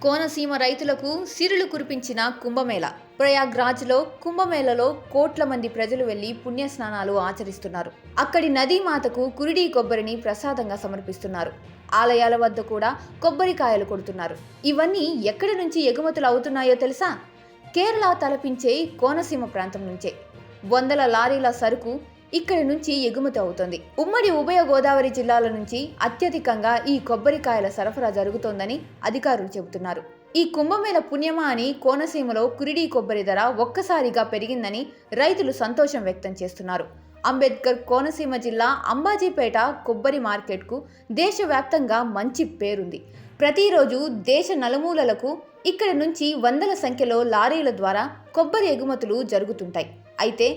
కోనసీమ రైతులకు సిరులు కురిపించిన కుంభమేళ. ప్రయాగ్రాజ్లో కుంభమేళలో కోట్ల మంది ప్రజలు వెళ్లి పుణ్యస్నానాలు ఆచరిస్తున్నారు. అక్కడి నదీమాతకు కురిడి కొబ్బరిని ప్రసాదంగా సమర్పిస్తున్నారు. ఆలయాల వద్ద కూడా కొబ్బరికాయలు కొడుతున్నారు. ఇవన్నీ ఎక్కడి నుంచి ఎగుమతులు అవుతున్నాయో తెలుసా? కేరళ తలపించే కోనసీమ ప్రాంతం నుంచే వందల లారీల సరుకు ఇక్కడి నుంచి ఎగుమతి అవుతోంది. ఉమ్మడి ఉభయ గోదావరి జిల్లాల నుంచి అత్యధికంగా ఈ కొబ్బరికాయల సరఫరా జరుగుతోందని అధికారులు చెబుతున్నారు. ఈ కుంభమేళ పుణ్యమా అని కోనసీమలో కురిడి కొబ్బరి ధర ఒక్కసారిగా పెరిగిందని రైతులు సంతోషం వ్యక్తం చేస్తున్నారు. అంబేద్కర్ కోనసీమ జిల్లా అంబాజీపేట కొబ్బరి మార్కెట్కు దేశవ్యాప్తంగా మంచి పేరుంది. ప్రతిరోజు దేశ నలుమూలలకు ఇక్కడి నుంచి వందల సంఖ్యలో లారీల ద్వారా కొబ్బరి ఎగుమతులు జరుగుతుంటాయి. అయితే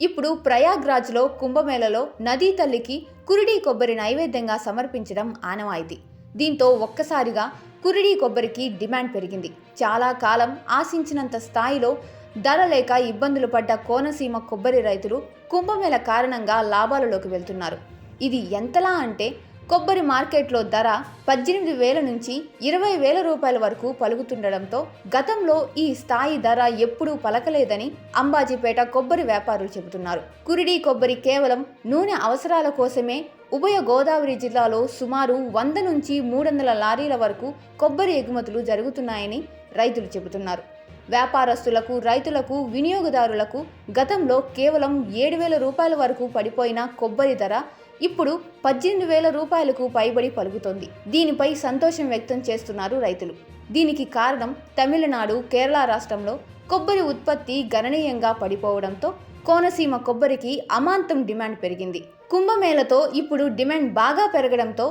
ఇప్పుడు ప్రయాగ్రాజ్లో కుంభమేళలో నదీ తల్లికి కురిడి కొబ్బరి నైవేద్యంగా సమర్పించడం ఆనవాయితీ. దీంతో ఒక్కసారిగా కురిడి కొబ్బరికి డిమాండ్ పెరిగింది. చాలా కాలం ఆశించినంత స్థాయిలో ధర లేక ఇబ్బందులు పడ్డ కోనసీమ కొబ్బరి రైతులు కుంభమేళ కారణంగా లాభాలలోకి వెళ్తున్నారు. ఇది ఎంతలా అంటే కొబ్బరి మార్కెట్లో ధర 18,000 నుంచి 20,000 రూపాయల వరకు పలుకుతుండడంతో గతంలో ఈ స్థాయి ధర ఎప్పుడూ పలకలేదని అంబాజీపేట కొబ్బరి వ్యాపారులు చెబుతున్నారు. కురిడి కొబ్బరి కేవలం నూనె అవసరాల కోసమే ఉభయ గోదావరి జిల్లాలో సుమారు 100 నుంచి 300 లారీల వరకు కొబ్బరి ఎగుమతులు జరుగుతున్నాయని రైతులు చెబుతున్నారు. వ్యాపారస్తులకు, రైతులకు, వినియోగదారులకు గతంలో కేవలం 7,000 రూపాయల వరకు పడిపోయిన కొబ్బరి ధర ఇప్పుడు 18,000 రూపాయలకు పైబడి పలుకుతోంది. దీనిపై సంతోషం వ్యక్తం చేస్తున్నారు రైతులు. దీనికి కారణం తమిళనాడు, కేరళ రాష్ట్రంలో కొబ్బరి ఉత్పత్తి గణనీయంగా పడిపోవడంతో కోనసీమ కొబ్బరికి అమాంతం డిమాండ్ పెరిగింది. కుంభమేళతో ఇప్పుడు డిమాండ్ బాగా పెరగడంతో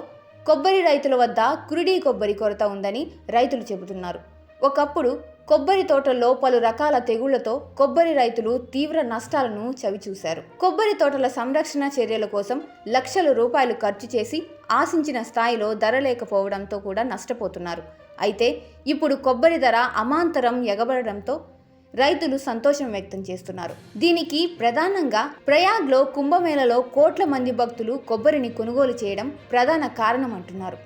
కొబ్బరి రైతుల వద్ద కురిడి కొబ్బరి కొరత ఉందని రైతులు చెబుతున్నారు. ఒకప్పుడు కొబ్బరి తోటల్లో పలు రకాల తెగుళ్లతో కొబ్బరి రైతులు తీవ్ర నష్టాలను చవిచూశారు. కొబ్బరి తోటల సంరక్షణ చర్యల కోసం లక్షల రూపాయలు ఖర్చు చేసి ఆశించిన స్థాయిలో ధర లేకపోవడంతో కూడా నష్టపోతున్నారు. అయితే ఇప్పుడు కొబ్బరి ధర అమాంతరం ఎగబడడంతో రైతులు సంతోషం వ్యక్తం చేస్తున్నారు. దీనికి ప్రధానంగా ప్రయాగ్లో కుంభమేళలో కోట్ల మంది భక్తులు కొబ్బరిని కొనుగోలు చేయడం ప్రధాన కారణం అంటున్నారు.